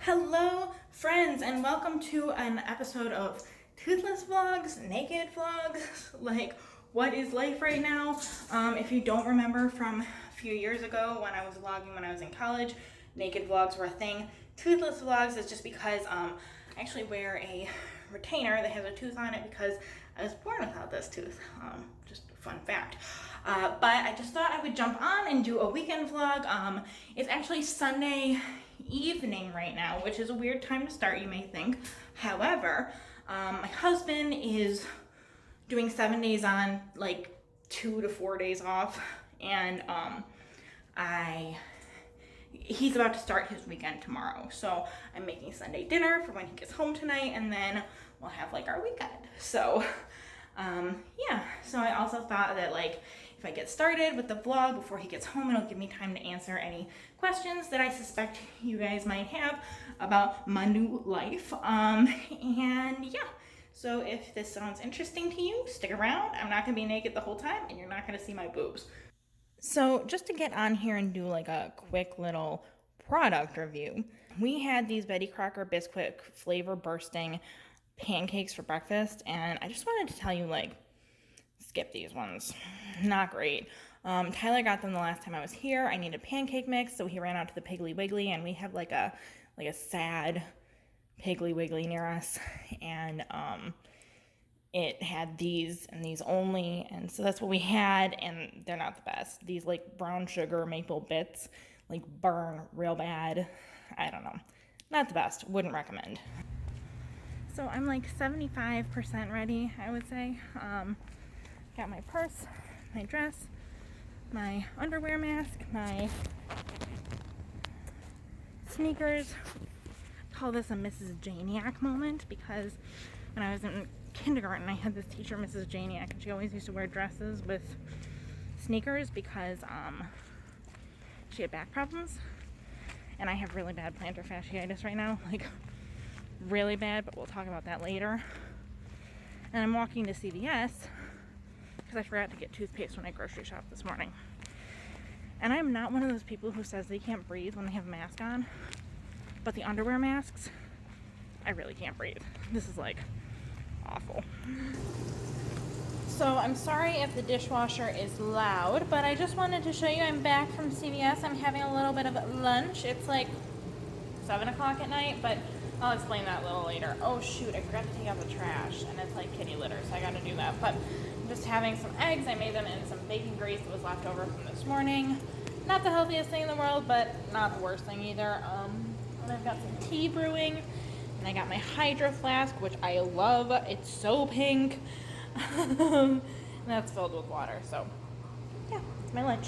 Hello, friends, and welcome to an episode of Toothless Vlogs, Naked Vlogs, like what is life right now. If you don't remember from a few years ago when I was vlogging when I was in college, naked vlogs were a thing. Toothless Vlogs is just because I actually wear a retainer that has a tooth on it because I was born without this tooth. Just a fun fact. But I just thought I would jump on and do a weekend vlog. It's actually Sunday evening right now, which is a weird time to start, you may think. However, my husband is doing 7 days on, like 2 to 4 days off, and he's about to start his weekend tomorrow. So I'm making Sunday dinner for when he gets home tonight, and then we'll have like our weekend. So yeah, so I also thought that like if I get started with the vlog before he gets home, it'll give me time to answer any questions that I suspect you guys might have about my new life. And yeah, so if this sounds interesting to you, stick around. I'm not gonna be naked the whole time and you're not gonna see my boobs. So just to get on here and do like a quick little product review, we had these Betty Crocker biscuit flavor bursting pancakes for breakfast, and I just wanted to tell you, like, skip these ones. Not great. Tyler got them the last time I was here. I needed pancake mix, so he ran out to the Piggly Wiggly, and we have like a sad Piggly Wiggly near us, and it had these and these only, and so that's what we had, and they're not the best. These like brown sugar maple bits like burn real bad. I don't know. Not the best. Wouldn't recommend. So I'm like 75% ready, I would say. Got my purse, my dress, my underwear mask, my sneakers. Call this a Mrs. Janiak moment because when I was in kindergarten I had this teacher, Mrs. Janiak, and she always used to wear dresses with sneakers because she had back problems, and I have really bad plantar fasciitis right now, like really bad, but we'll talk about that later. And I'm walking to CVS because I forgot to get toothpaste when I grocery shopped this morning. And I'm not one of those people who says they can't breathe when they have a mask on, but the underwear masks, I really can't breathe. This is like awful. So I'm sorry if the dishwasher is loud, but I just wanted to show you I'm back from CVS. I'm having a little bit of lunch. It's like 7 o'clock at night, but I'll explain that a little later. Oh shoot, I forgot to take out the trash, and it's like kitty litter, so I gotta do that. But I'm just having some eggs. I made them in some bacon grease that was left over from this morning. Not the healthiest thing in the world, but not the worst thing either. And I've got some tea brewing, and I got my Hydro Flask, which I love. It's so pink. And that's filled with water, so yeah, it's my lunch.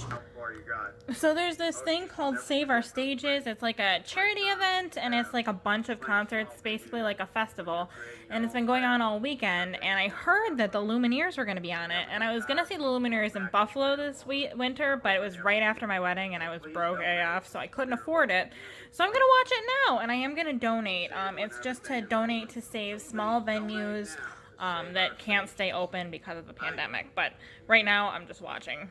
So there's this thing called Save Our Stages. It's like a charity event, and it's like a bunch of concerts. It's basically like a festival, and it's been going on all weekend. And I heard that the Lumineers were going to be on it, and I was going to see the Lumineers in Buffalo this winter, but it was right after my wedding, and I was broke AF, so I couldn't afford it. So I'm going to watch it now, and I am going to donate. It's just to donate to save small venues that can't stay open because of the pandemic. But right now, I'm just watching.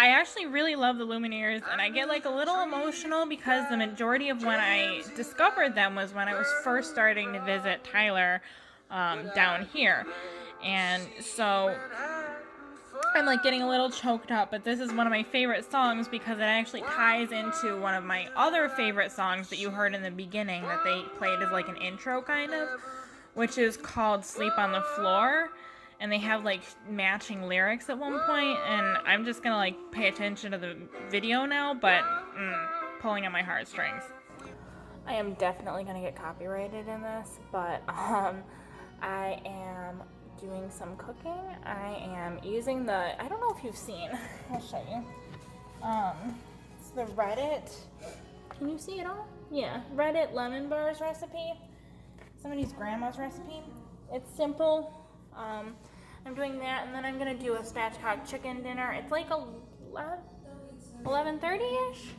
I actually really love the Lumineers, and I get like a little emotional because the majority of when I discovered them was when I was first starting to visit Tyler down here. And so I'm like getting a little choked up, but this is one of my favorite songs because it actually ties into one of my other favorite songs that you heard in the beginning that they played as like an intro kind of, which is called Sleep on the Floor. And they have like matching lyrics at one point, and I'm just gonna like pay attention to the video now, but pulling on my heartstrings. I am definitely gonna get copyrighted in this, but I am doing some cooking. I am using I don't know if you've seen, I'll show you. It's the Reddit, can you see it all? Yeah, Reddit lemon bars recipe. Somebody's grandma's recipe. It's simple. I'm doing that, and then I'm gonna do a spatchcock chicken dinner. It's like 11:30ish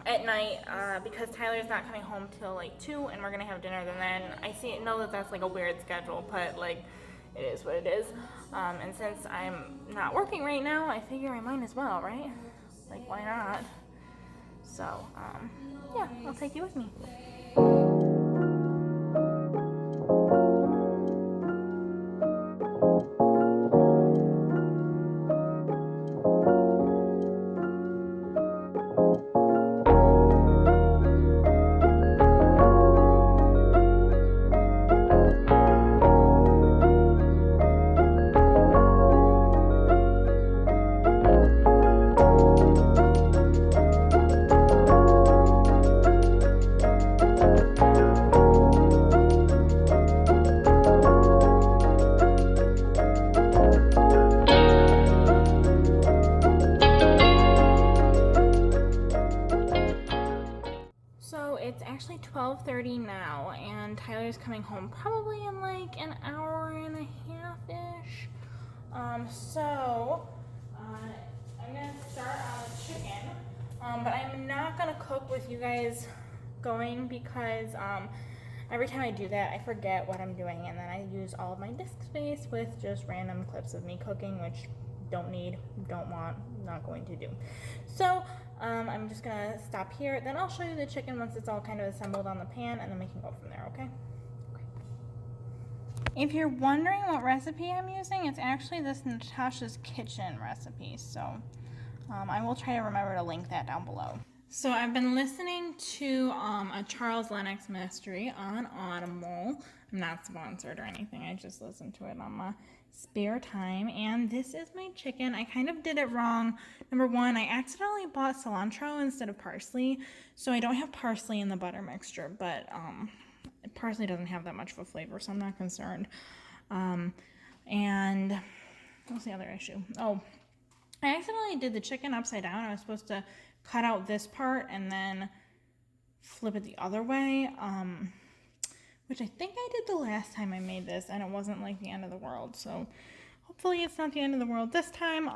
at night because Tyler's not coming home till like 2, and we're gonna have dinner then. I know that that's like a weird schedule, but like it is what it is. And since I'm not working right now, I figure I might as well, right? Like, why not? So, yeah, I'll take you with me. So it's actually 12:30 now, and Tyler's coming home probably in like an hour and a half-ish. I'm gonna start on the chicken, but I'm not gonna cook with you guys going because every time I do that, I forget what I'm doing, and then I use all of my disk space with just random clips of me cooking, which don't need, don't want, not going to do. So I'm just gonna stop here. Then I'll show you the chicken once it's all kind of assembled on the pan, and then we can go from there, okay? If you're wondering what recipe I'm using, it's actually this Natasha's Kitchen recipe. So I will try to remember to link that down below. So I've been listening to a Charles Lennox mystery on Audible. I'm not sponsored or anything. I just listen to it on my spare time. And this is my chicken. I kind of did it wrong. Number one, I accidentally bought cilantro instead of parsley. So I don't have parsley in the butter mixture, but parsley doesn't have that much of a flavor, so I'm not concerned. And what's the other issue? Oh, I accidentally did the chicken upside down. I was supposed to cut out this part and then flip it the other way, which I think I did the last time I made this, and it wasn't like the end of the world. So hopefully it's not the end of the world this time.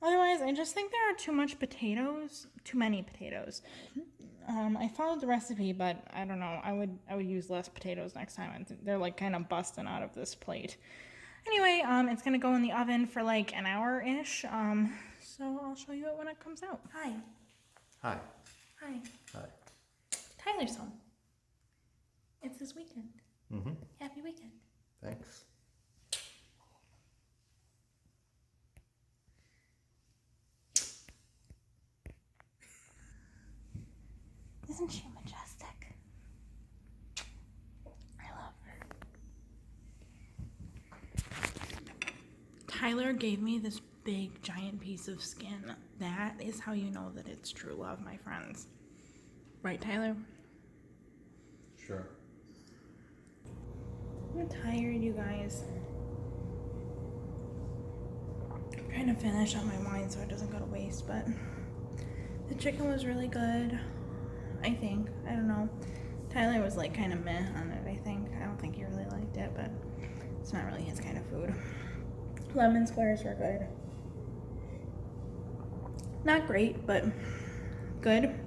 Otherwise, I just think there are too many potatoes. I followed the recipe, but I don't know. I would use less potatoes next time. They're like kind of busting out of this plate. Anyway, it's gonna go in the oven for like an hour-ish. So I'll show you it when it comes out. Hi. Hi. Hi. Hi. Tyler's home. It's his weekend. Mm-hmm. Happy weekend. Thanks. Isn't she majestic? I love her. Tyler gave me this big giant piece of skin. That is how you know that it's true love, my friends. Right, Tyler? Sure. I'm tired, you guys. I'm trying to finish up my wine so it doesn't go to waste, but the chicken was really good. I think. I don't know. Tyler was like kind of meh on it, I think. I don't think he really liked it, but it's not really his kind of food. Lemon squares were good. Not great, but good.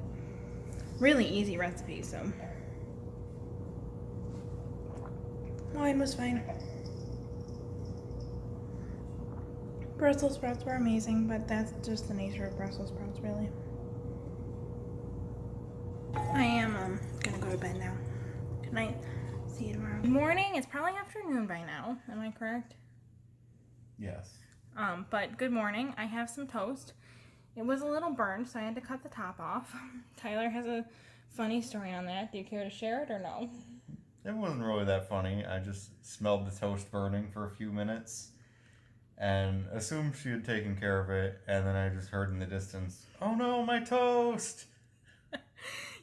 Really easy recipe, so. Wine was fine. Brussels sprouts were amazing, but that's just the nature of Brussels sprouts, really. I am gonna go to bed now. Good night. See you tomorrow. Good morning. It's probably afternoon by now. Am I correct? Yes. But good morning. I have some toast. It was a little burned, so I had to cut the top off. Tyler has a funny story on that. Do you care to share it or no? It wasn't really that funny. I just smelled the toast burning for a few minutes and assumed she had taken care of it, and then I just heard in the distance, "Oh no, my toast!"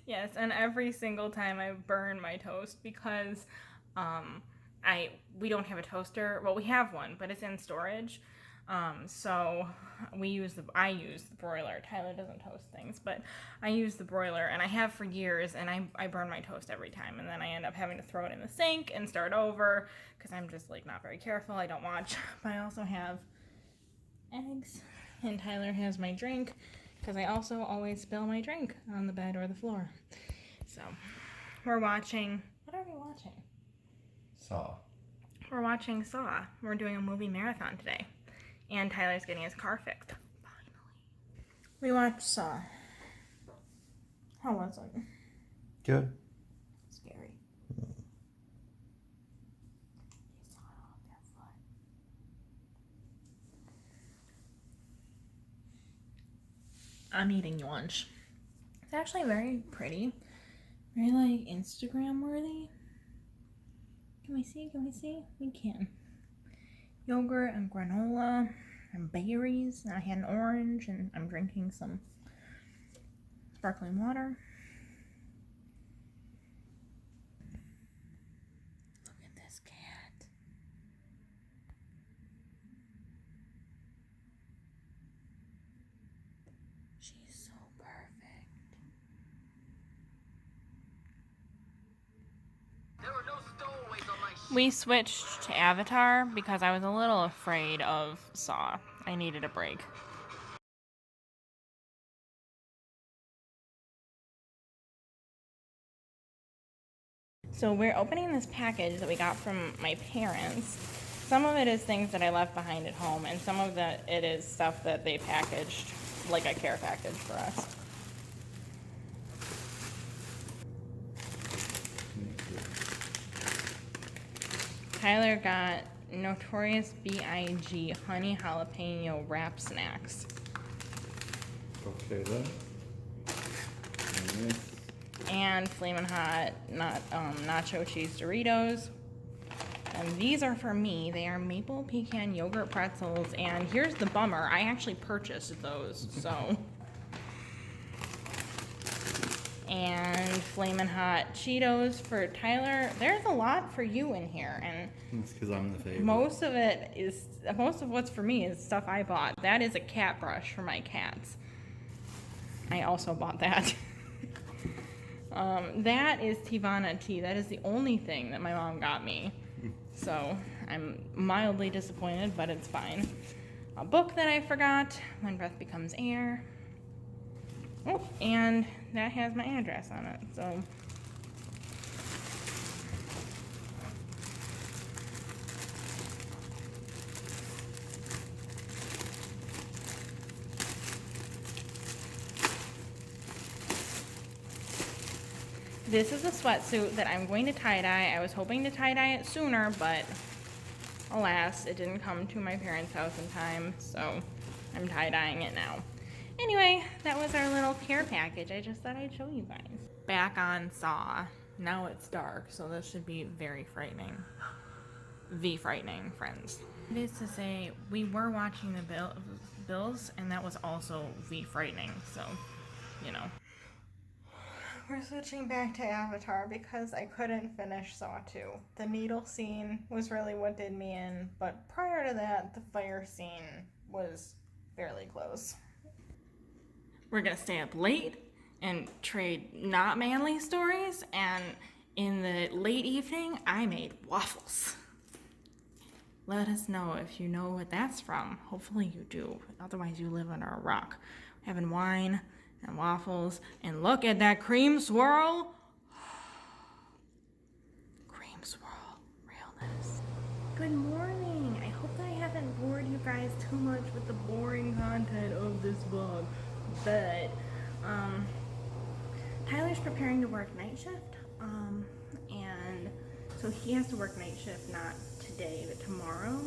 Yes, and every single time I burn my toast because we don't have a toaster. Well, we have one, but it's in storage. So I use the broiler. Tyler doesn't toast things, but I use the broiler, and I have for years, and I burn my toast every time, and then I end up having to throw it in the sink and start over because I'm just like not very careful. I don't watch, but I also have eggs, and Tyler has my drink because I also always spill my drink on the bed or the floor. So we're watching. What are we watching? Saw. we're watching Saw. We're doing a movie marathon today. And Tyler's getting his car fixed. Finally. We watched Saw. How was it? Good. Scary. They saw it off their foot. I'm eating lunch. It's actually very pretty. Very like Instagram worthy. Can we see? Can we see? We can. Yogurt and granola and berries. And I had an orange and I'm drinking some sparkling water. Look at this cat. She's so perfect. We switched to Avatar because I was a little afraid of Saw. I needed a break. So we're opening this package that we got from my parents. Some of it is things that I left behind at home, and some of it is stuff that they packaged, like a care package for us. Tyler got Notorious B.I.G. Honey Jalapeno Wrap Snacks. Okay then. And Flamin' Hot Nacho Cheese Doritos. And these are for me. They are maple pecan yogurt pretzels. And here's the bummer. I actually purchased those, so. And Flamin' Hot Cheetos for Tyler. There's a lot for you in here. And It's because I'm the favorite. most of what's for me is stuff I bought. That is a cat brush for my cats. I also bought that. That is Tivana tea. That is the only thing that my mom got me. So I'm mildly disappointed, but it's fine. A book that I forgot, When Breath Becomes Air. Oh, and that has my address on it, so. This is a sweatsuit that I'm going to tie-dye. I was hoping to tie-dye it sooner, but alas, it didn't come to my parents' house in time, so I'm tie-dyeing it now. Anyway, that was our little care package. I just thought I'd show you guys. Back on Saw. Now it's dark, so this should be very frightening. Frightening, friends. It is to say, we were watching the Bills, and that was also frightening, so, you know. We're switching back to Avatar because I couldn't finish Saw 2. The needle scene was really what did me in, but prior to that, the fire scene was fairly close. We're gonna stay up late and trade not manly stories, and in the late evening, I made waffles. Let us know if you know what that's from. Hopefully you do, otherwise you live under a rock. We're having wine and waffles, and look at that cream swirl. Cream swirl, realness. Good morning. I hope that I haven't bored you guys too much with the boring content of this vlog, but Tyler's preparing to work night shift, and so he has to work night shift not today but tomorrow.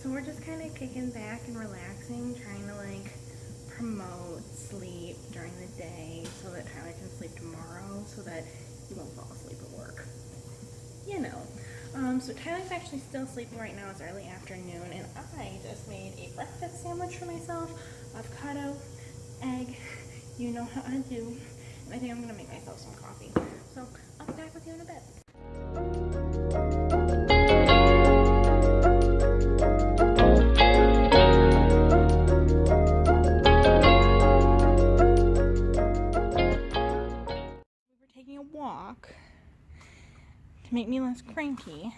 So we're just kind of kicking back and relaxing, trying to like promote sleep during the day so that Tyler can sleep tomorrow so that he won't fall asleep at work. You know. So Tyler's actually still sleeping right now. It's early afternoon, and I just made a breakfast sandwich for myself. Avocado, egg, you know how I do. And I think I'm gonna make myself some coffee. So I'll be back with you in a bit. Walk to make me less cranky,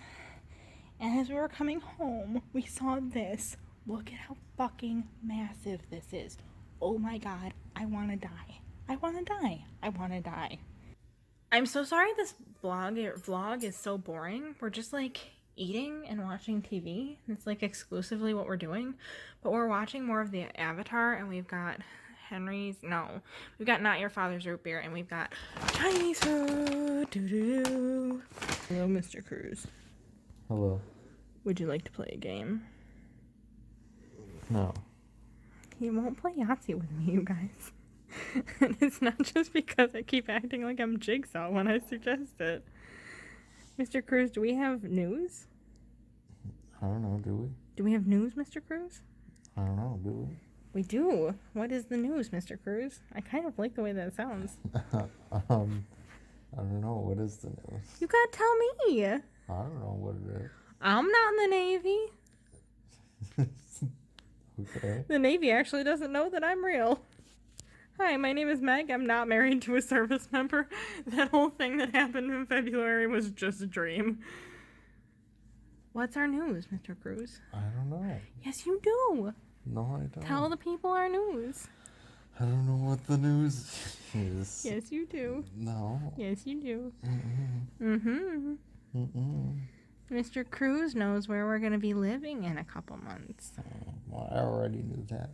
and as we were coming home we saw this. Look at how fucking massive this is. Oh my god, I want to die. I want to die. I want to die. I'm so sorry this vlog is so boring. We're just like eating and watching TV. It's like exclusively what we're doing. But we're watching more of the Avatar, and we've got we've got Not Your Father's Root Beer, and we've got Chinese food. Doo-doo-doo. Hello, Mr. Cruz. Hello. Would you like to play a game? No. He won't play Yahtzee with me, you guys. And it's not just because I keep acting like I'm Jigsaw when I suggest it. Mr. Cruz, do we have news? I don't know, do we? Do we have news, Mr. Cruz? I don't know, do we? We do. What is the news, Mr. Cruz? I kind of like the way that sounds. I don't know, what is the news? You gotta tell me. I don't know what it I'm not in the Navy. is. Okay. The Navy actually doesn't know that I'm real. Hi, my name is Meg. I'm not married to a service member. That whole thing that happened in February was just a dream. What's our news, Mr. Cruz? I don't know. Yes, you do. No, I don't. Tell the people our news. I don't know what the news is. Yes, you do. No. Yes, you do. Mm-mm. Mm-hmm. Mm-mm. Mr. Cruz knows where we're going to be living in a couple months. Well, I already knew that.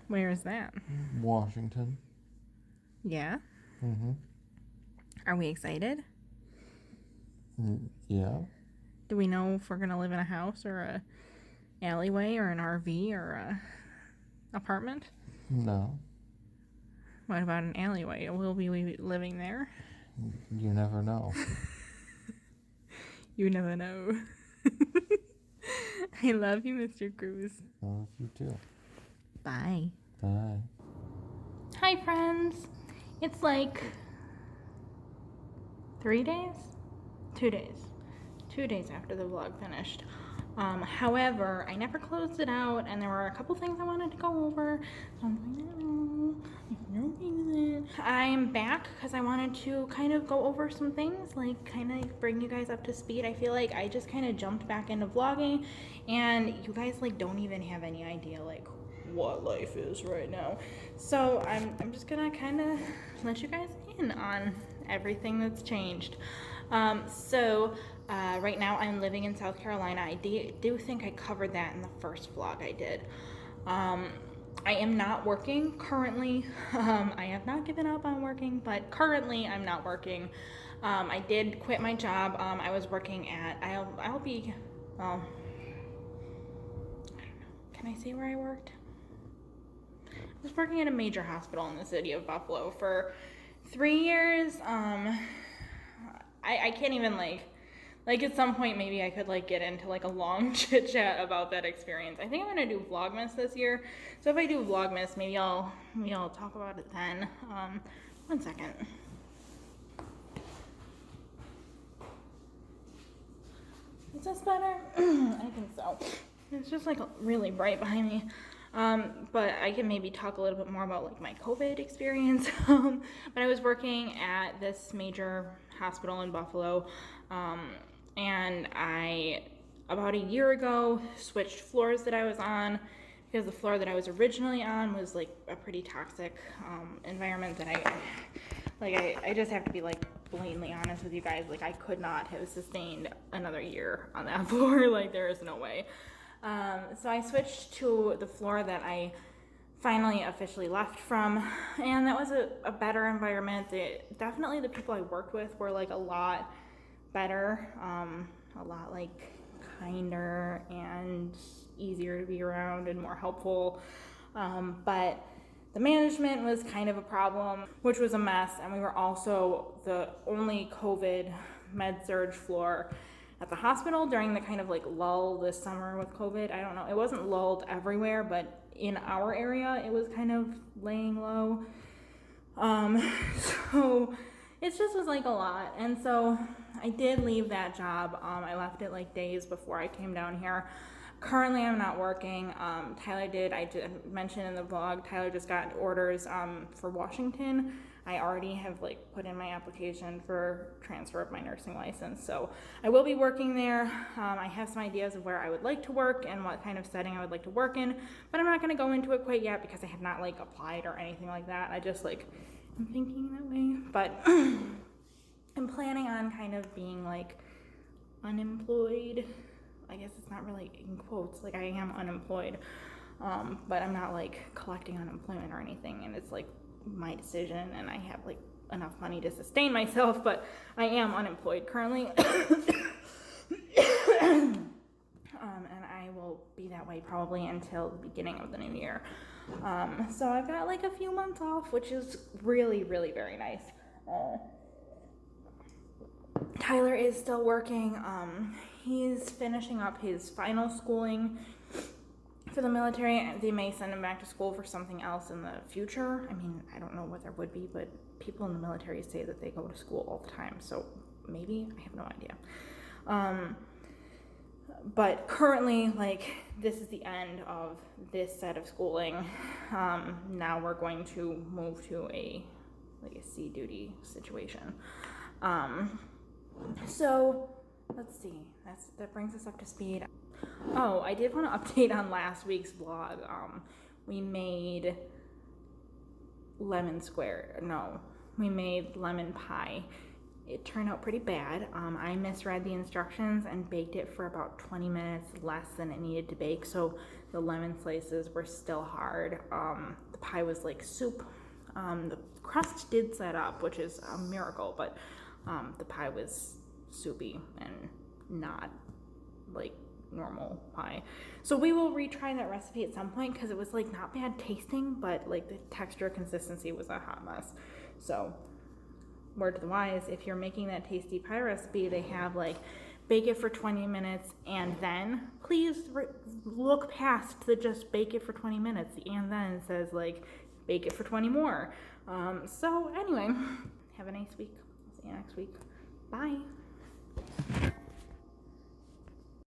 Where is that? Washington. Yeah? Mm-hmm. Are we excited? Yeah. Do we know if we're going to live in a house or a alleyway or an RV or a apartment? No. What about an alleyway? Will we be living there? You never know. You never know. I love you, Mr. Cruz. I love you too. Bye. Bye. Hi, friends. It's like 3 days? 2 days. 2 days after the vlog finished. However, I never closed it out, and there were a couple things I wanted to go over. So I'm like, I am back because I wanted to kind of go over some things, like kind of bring you guys up to speed. I feel like I just kind of jumped back into vlogging, and you guys like don't even have any idea like what life is right now. So I'm just gonna kind of let you guys in on everything that's changed. Right now I'm living in South Carolina. I do think I covered that in the first vlog I did. I am not working currently. I have not given up on working, but currently I'm not working. I did quit my job. I was working at, I'll be, well, I don't know. Can I say where I worked? I was working at a major hospital in the city of Buffalo for 3 years. I can't even like at some point maybe I could like get into like a long chit chat about that experience. I think I'm gonna do Vlogmas this year. So if I do Vlogmas, maybe I'll talk about it then. 1 second. Is this better? I think so. It's just like really bright behind me. But I can maybe talk a little bit more about like my COVID experience. But I was working at this major hospital in Buffalo, and I, about a year ago, switched floors that I was on because the floor that I was originally on was like a pretty toxic environment that I just have to be like blatantly honest with you guys. Like I could not have sustained another year on that floor. Like there is no way. So I switched to the floor that I finally officially left from, and that was a better environment. Definitely the people I worked with were like a lot better, a lot like kinder and easier to be around and more helpful, but the management was kind of a problem, which was a mess, and we were also the only COVID med-surg floor at the hospital during the kind of like lull this summer with COVID. I don't know, it wasn't lulled everywhere, but in our area it was kind of laying low. So it just was like a lot, and so I did leave that job. I left it like days before I came down here. Currently I'm not working. I did mention in the vlog, Tyler just got orders for Washington. I already have like put in my application for transfer of my nursing license, so I will be working there. I have some ideas of where I would like to work and what kind of setting I would like to work in, but I'm not going to go into it quite yet because I have not like applied or anything like that. I just like I'm thinking that way, but I'm planning on kind of being like unemployed I guess it's not really in quotes, like I am unemployed, but I'm not like collecting unemployment or anything, and it's like my decision, and I have like enough money to sustain myself, but I am unemployed currently. And I will be that way probably until the beginning of the new year. So I've got like a few months off, which is really, really very nice. Tyler is still working. He's finishing up his final schooling for the military. They may send him back to school for something else in the future. I mean, I don't know what there would be, but people in the military say that they go to school all the time, so maybe, I have no idea. But currently, like, this is the end of this set of schooling. Now we're going to move to a sea duty situation. So let's see, that brings us up to speed. Oh, I did want to update on last week's vlog. We made we made lemon pie. It turned out pretty bad. I misread the instructions and baked it for about 20 minutes less than it needed to bake, so the lemon slices were still hard. The pie was like soup. The crust did set up, which is a miracle, but the pie was soupy and not like normal pie. So we will retry that recipe at some point, because it was like not bad tasting, but like the texture consistency was a hot mess. So word to the wise, if you're making that tasty pie recipe, they have like bake it for 20 minutes and then, please look past the just bake it for 20 minutes. The and then says like bake it for 20 more. So anyway, have a nice week. I'll see you next week. Bye.